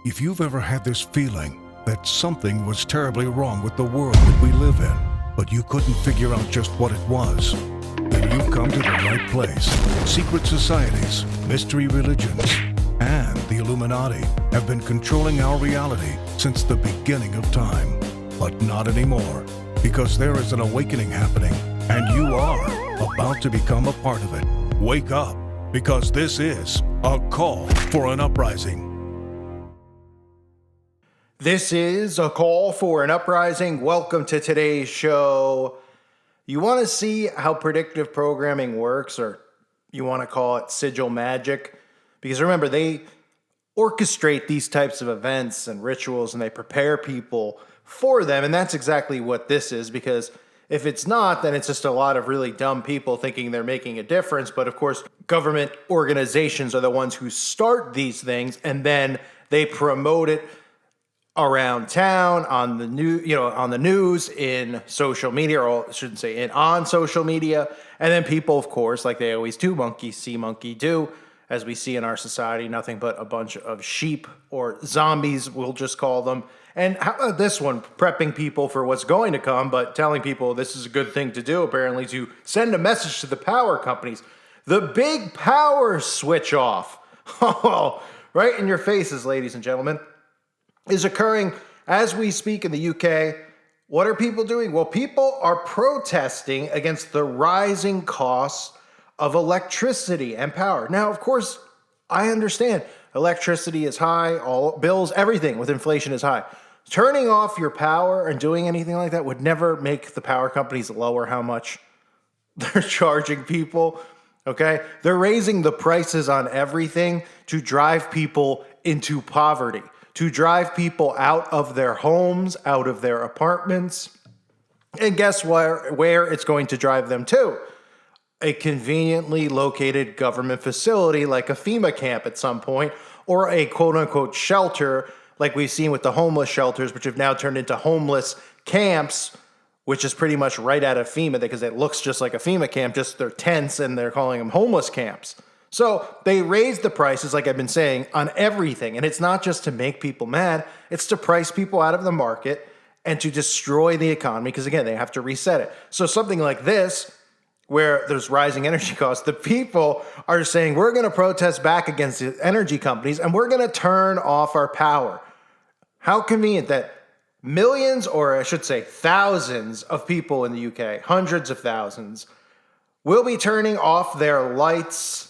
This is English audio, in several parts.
If you've ever had this feeling that something was terribly wrong with the world that we live in, but you couldn't figure out just what it was, then you've come to the right place. Secret societies, mystery religions, and the Illuminati have been controlling our reality since the beginning of time. But not anymore, because there is an awakening happening, and you are about to become a part of it. Wake up, because this is a call for an uprising. This is a call for an uprising. Welcome to today's show. You want to see how predictive programming works, or you want to call it sigil magic? Because remember, they orchestrate these types of events and rituals, and they prepare people for them. And that's exactly what this is, because if it's not, then it's just a lot of really dumb people thinking they're making a difference. But of course, government organizations are the ones who start these things, and then they promote it around town, on the news, in social media, or I shouldn't say on social media. And then people, of course, like they always do, monkey see, monkey do, as we see in our society, nothing but a bunch of sheep, or zombies, we'll just call them. And how about this one, prepping people for what's going to come, but telling people this is a good thing to do, apparently, to send a message to the power companies. The big power switch off, right in your faces, ladies and gentlemen, is occurring as we speak in the UK. What are people doing? Well, people are protesting against the rising costs of electricity and power. Now, of course, I understand electricity is high, all bills, everything with inflation is high. Turning off your power and doing anything like that would never make the power companies lower how much they're charging people. Okay? They're raising the prices on everything to drive people into poverty, to drive people out of their homes, out of their apartments. And guess where it's going to drive them to? A conveniently located government facility like a FEMA camp at some point, or a quote-unquote shelter like we've seen with the homeless shelters, which have now turned into homeless camps, which is pretty much right out of FEMA, because it looks just like a FEMA camp, just they're tents and they're calling them homeless camps. So they raised the prices, like I've been saying, on everything. And it's not just to make people mad, it's to price people out of the market and to destroy the economy, because again, they have to reset it. So something like this, where there's rising energy costs, the people are saying, we're going to protest back against the energy companies and we're going to turn off our power. How convenient that millions, or I should say thousands of people in the UK, hundreds of thousands, will be turning off their lights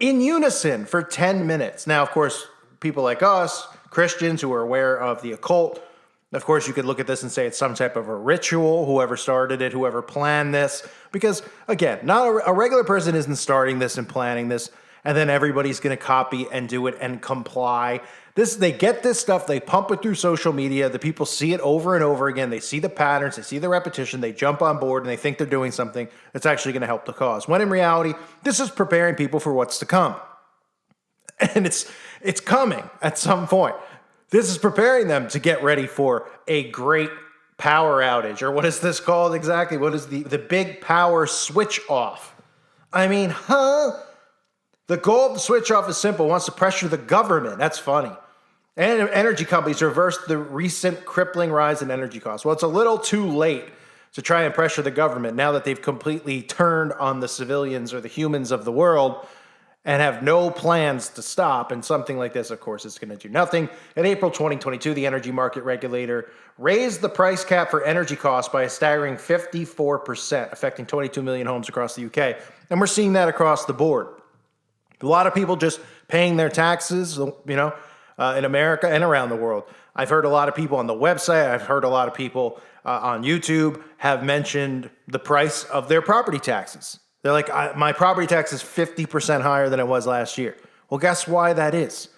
in unison for 10 minutes. Now, of course, people like us, Christians who are aware of the occult, of course, you could look at this and say it's some type of a ritual, whoever started it, whoever planned this. Because, again, not a regular person isn't starting this and planning this, and then everybody's going to copy and do it and comply. They get this stuff, they pump it through social media, the people see it over and over again, they see the patterns, they see the repetition, they jump on board, and they think they're doing something that's actually going to help the cause. When in reality, this is preparing people for what's to come. And it's coming at some point. This is preparing them to get ready for a great power outage. Or what is this called exactly? What is the big power switch off? I mean, The goal of the switch off is simple. It wants to pressure the government. That's funny. And energy companies to reverse the recent crippling rise in energy costs. Well, it's a little too late to try and pressure the government now that they've completely turned on the civilians or the humans of the world and have no plans to stop. And something like this, of course, is going to do nothing. In April 2022, the energy market regulator raised the price cap for energy costs by a staggering 54%, affecting 22 million homes across the UK. And we're seeing that across the board. A lot of people just paying their taxes, in America and around the world. I've heard a lot of people on the website, I've heard a lot of people on YouTube have mentioned the price of their property taxes. They're like, my property tax is 50% higher than it was last year. Well, guess why that is?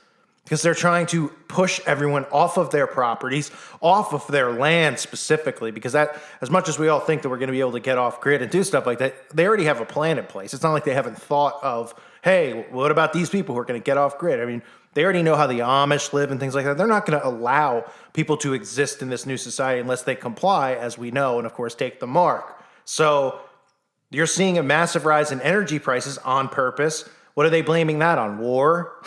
Because they're trying to push everyone off of their properties, off of their land specifically, because that, as much as we all think that we're going to be able to get off grid and do stuff like that, they already have a plan in place. It's not like they haven't thought of, hey, what about these people who are going to get off grid? I mean, they already know how the Amish live and things like that. They're not going to allow people to exist in this new society unless they comply, as we know, and of course take the mark. So you're seeing a massive rise in energy prices on purpose. What are they blaming that on? War?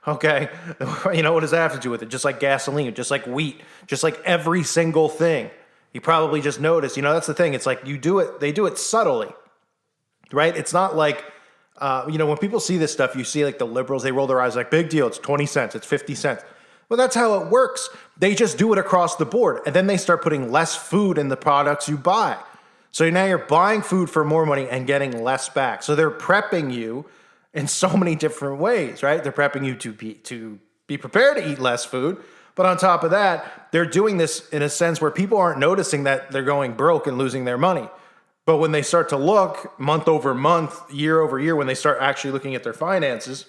Okay. What does that have to do with it? Just like gasoline, just like wheat, just like every single thing. You probably just noticed, that's the thing. It's like they do it subtly, right? It's not like, when people see this stuff, you see like the liberals, they roll their eyes like, big deal, it's 20 cents, it's 50 cents. Well, that's how it works. They just do it across the board. And then they start putting less food in the products you buy. So now you're buying food for more money and getting less back. So they're prepping you in so many different ways, right? They're prepping you to be prepared to eat less food. But on top of that, they're doing this in a sense where people aren't noticing that they're going broke and losing their money. But when they start to look month over month, year over year, when they start actually looking at their finances,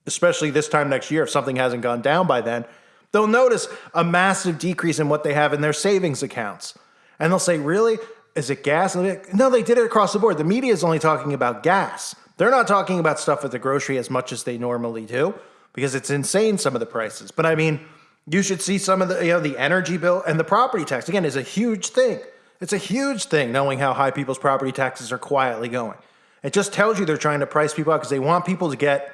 especially this time next year, if something hasn't gone down by then, they'll notice a massive decrease in what they have in their savings accounts. And they'll say, really? Is it gas? No, they did it across the board. The media is only talking about gas. They're not talking about stuff at the grocery as much as they normally do because it's insane, some of the prices. But I mean, you should see some of the energy bill and the property tax, again, is a huge thing. It's a huge thing knowing how high people's property taxes are quietly going. It just tells you they're trying to price people out because they want people to get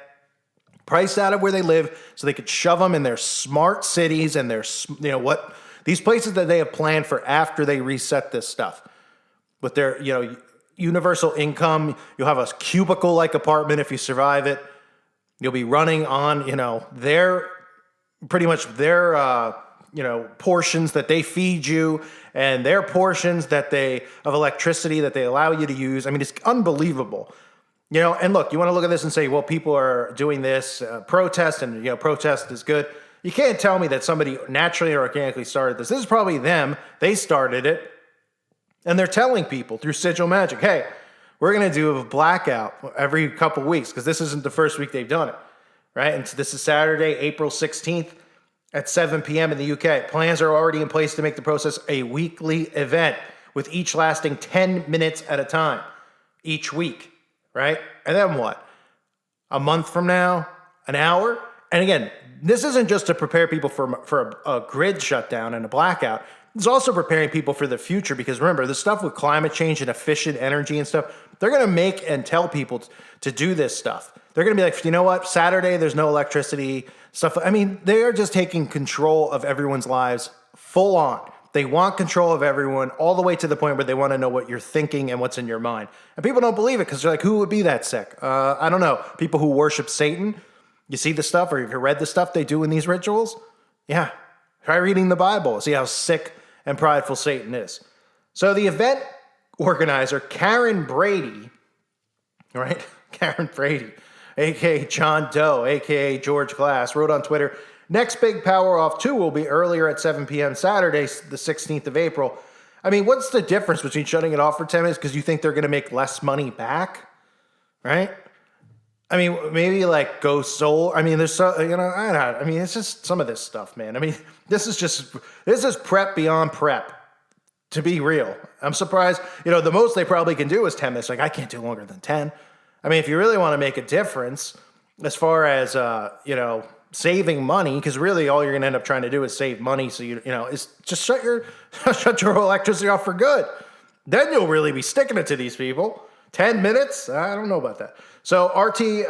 priced out of where they live so they could shove them in their smart cities and their, these places that they have planned for after they reset this stuff. With their, universal income, you'll have a cubicle-like apartment if you survive it. You'll be running on, their portions that they feed you and their portions of electricity that they allow you to use. I mean, it's unbelievable. And look, you want to look at this and say, well, people are doing this, protest, and, protest is good. You can't tell me that somebody naturally or organically started this. This is probably them. They started it. And they're telling people through sigil magic, hey, we're going to do a blackout every couple weeks because this isn't the first week they've done it, right? And so this is Saturday, April 16th at 7 p.m. in the UK. Plans are already in place to make the process a weekly event with each lasting 10 minutes at a time each week, right? And then what? A month from now, an hour? And again, this isn't just to prepare people for a grid shutdown and a blackout. It's also preparing people for the future because remember, the stuff with climate change and efficient energy and stuff, they're going to make and tell people to do this stuff. They're going to be like, you know what? Saturday, there's no electricity stuff. I mean, they are just taking control of everyone's lives full on. They want control of everyone all the way to the point where they want to know what you're thinking and what's in your mind. And people don't believe it because they're like, who would be that sick? I don't know. People who worship Satan. You see the stuff or have you read the stuff they do in these rituals? Yeah. Try reading the Bible. See how sick and prideful Satan is. So the event organizer, Karen Brady, right? Karen Brady, a.k.a. John Doe, a.k.a. George Glass, wrote on Twitter, next big Power Off 2 will be earlier at 7 p.m. Saturday, the 16th of April. I mean, what's the difference between shutting it off for 10 minutes because you think they're going to make less money back, right? I mean, maybe like go solar. I mean, there's so, I mean, it's just some of this stuff, man. I mean, this is prep beyond prep, to be real. I'm surprised, the most they probably can do is 10 minutes. Like, I can't do longer than 10. I mean, if you really want to make a difference as far as, saving money, because really all you're going to end up trying to do is save money. So, is just shut your electricity off for good. Then you'll really be sticking it to these people. 10 minutes? I don't know about that. So RT,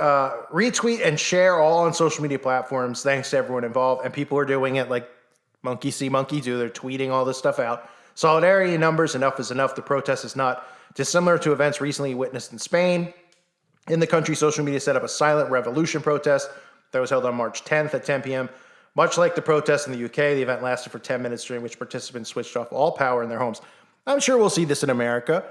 retweet and share all on social media platforms. Thanks to everyone involved. And people are doing it like monkey see, monkey do. They're tweeting all this stuff out. Solidarity in numbers, enough is enough. The protest is not dissimilar to events recently witnessed in Spain. In the country, social media set up a silent revolution protest that was held on March 10th at 10 p.m. Much like the protest in the UK, the event lasted for 10 minutes, during which participants switched off all power in their homes. I'm sure we'll see this in America.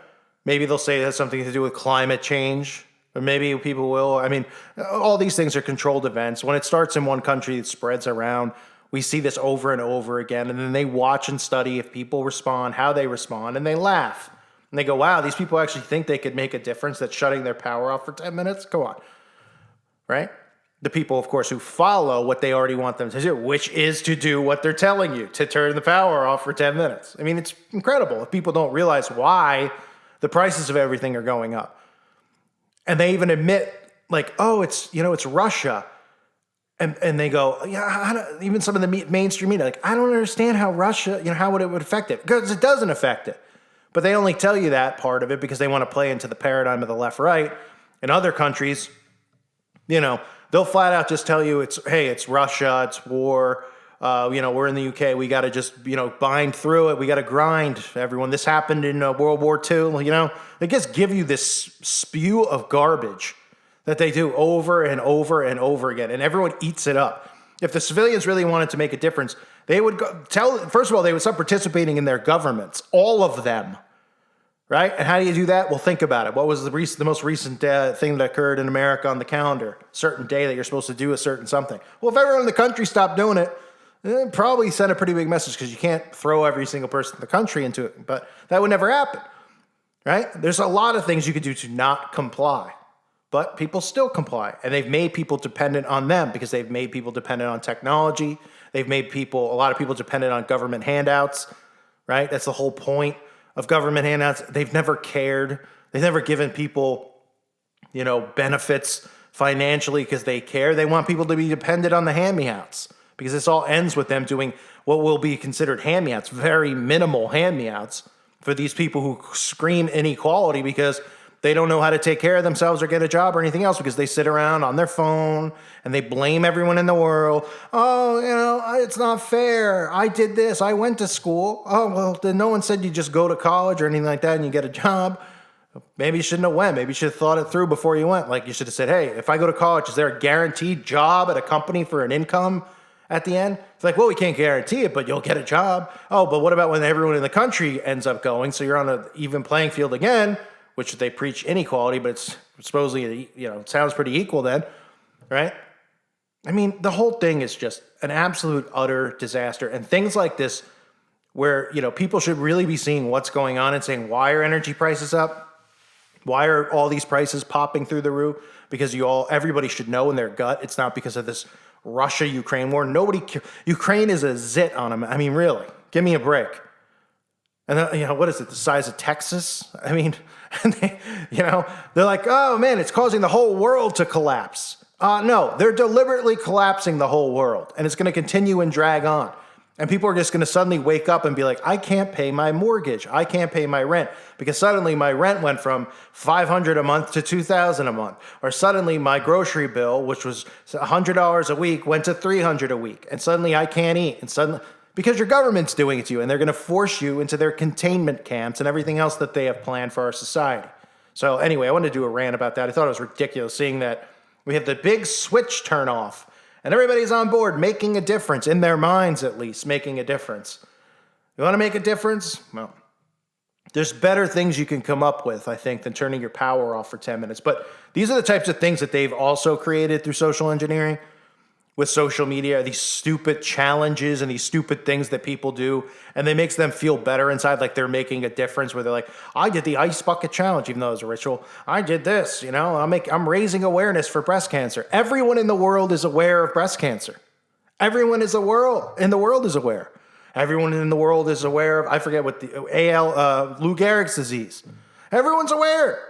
Maybe they'll say it has something to do with climate change. Or maybe people will. I mean, all these things are controlled events. When it starts in one country, it spreads around. We see this over and over again. And then they watch and study if people respond, how they respond, and they laugh. And they go, wow, these people actually think they could make a difference that's shutting their power off for 10 minutes? Go on. Right? The people, of course, who follow what they already want them to do, which is to do what they're telling you, to turn the power off for 10 minutes. I mean, it's incredible if people don't realize why the prices of everything are going up. And they even admit, like, oh, it's Russia. And they go, yeah, even some of the mainstream media, like, I don't understand how Russia, how would it affect it? Because it doesn't affect it. But they only tell you that part of it because they want to play into the paradigm of the left-right. In other countries, they'll flat out just tell you it's Russia, it's war. We're in the UK. We got to just, bind through it. We got to grind, everyone. This happened in World War II. They just give you this spew of garbage that they do over and over and over again, and everyone eats it up. If the civilians really wanted to make a difference, they would first of all, they would start participating in their governments, all of them, right? And how do you do that? Well, think about it. What was the most recent thing that occurred in America on the calendar? A certain day that you're supposed to do a certain something. Well, if everyone in the country stopped doing it, it probably sent a pretty big message, because you can't throw every single person in the country into it. But that would never happen, right? There's a lot of things you could do to not comply, but people still comply. And they've made people dependent on them, because they've made people dependent on technology. They've made a lot of people dependent on government handouts, right? That's the whole point of government handouts. They've never cared. They've never given people, benefits financially because they care. They want people to be dependent on the hand-me-outs, because this all ends with them doing what will be considered hand-me-outs, very minimal hand-me-outs for these people who scream inequality because they don't know how to take care of themselves or get a job or anything else, because they sit around on their phone and they blame everyone in the world. Oh, it's not fair. I did this. I went to school. Oh, well, then no one said you just go to college or anything like that and you get a job. Maybe you shouldn't have went. Maybe you should have thought it through before you went. Like, you should have said, hey, if I go to college, is there a guaranteed job at a company for an income at the end? It's like, well, we can't guarantee it, but you'll get a job. Oh, but what about when everyone in the country ends up going? So you're on an even playing field again, which they preach inequality, but it's supposedly, it sounds pretty equal then, right? I mean, the whole thing is just an absolute utter disaster. And things like this, where, people should really be seeing what's going on and saying, why are energy prices up? Why are all these prices popping through the roof? Because everybody should know in their gut, it's not because of this Russia-Ukraine war. Ukraine is a zit on them. I mean, really, give me a break. And then, what is it, the size of Texas? I mean, and they're like, oh man, it's causing the whole world to collapse. No, they're deliberately collapsing the whole world, and it's going to continue and drag on. And people are just going to suddenly wake up and be like, I can't pay my mortgage. I can't pay my rent, because suddenly my rent went from $500 a month to $2,000 a month. Or suddenly my grocery bill, which was $100 a week, went to $300 a week. And suddenly I can't eat. And suddenly, because your government's doing it to you, and they're going to force you into their containment camps and everything else that they have planned for our society. So anyway, I wanted to do a rant about that. I thought it was ridiculous seeing that we have the big switch turn off. And everybody's on board, making a difference, in their minds at least, making a difference. You want to make a difference? Well, there's better things you can come up with, I think, than turning your power off for 10 minutes. But these are the types of things that they've also created through social engineering, with social media, these stupid challenges and these stupid things that people do, and it makes them feel better inside, like they're making a difference, where they're like, I did the ice bucket challenge, even though it was a ritual. I did this, I'm raising awareness for breast cancer. Everyone in the world is aware of breast cancer. Everyone in the world is aware. Everyone in the world is aware of, I forget what Lou Gehrig's disease. Everyone's aware.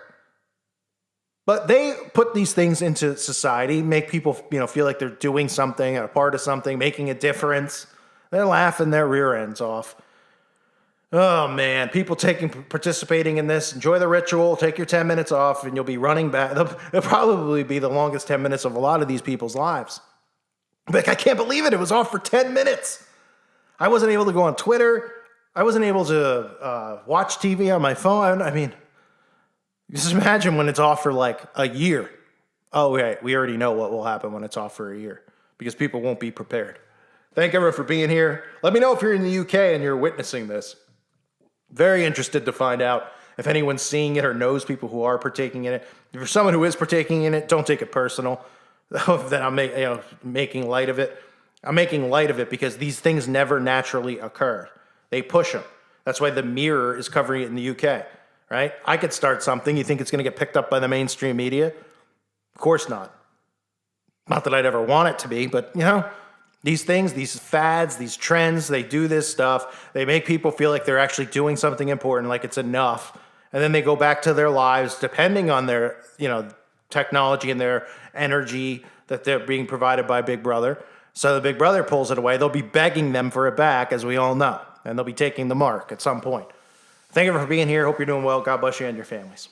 But they put these things into society, make people, feel like they're doing something, a part of something, making a difference. They're laughing their rear ends off. Oh man, people participating in this, enjoy the ritual, take your 10 minutes off, and you'll be running back. It'll probably be the longest 10 minutes of a lot of these people's lives. Like, I can't believe it. It was off for 10 minutes. I wasn't able to go on Twitter. I wasn't able to watch TV on my phone. I mean, just imagine when it's off for like a year. Oh, wait, we already know what will happen when it's off for a year, because people won't be prepared. Thank everyone for being here. Let me know if you're in the UK and you're witnessing this. Very interested to find out if anyone's seeing it or knows people who are partaking in it. If you're someone who is partaking in it, don't take it personal that I'm making light of it. I'm making light of it because these things never naturally occur. They push them. That's why the Mirror is covering it in the UK. Right? I could start something. You think it's going to get picked up by the mainstream media? Of course not. Not that I'd ever want it to be, but these things, these fads, these trends, they do this stuff. They make people feel like they're actually doing something important, like it's enough. And then they go back to their lives, depending on their, technology and their energy that they're being provided by Big Brother. So the Big Brother pulls it away. They'll be begging them for it back, as we all know. And they'll be taking the mark at some point. Thank you for being here. Hope you're doing well. God bless you and your families.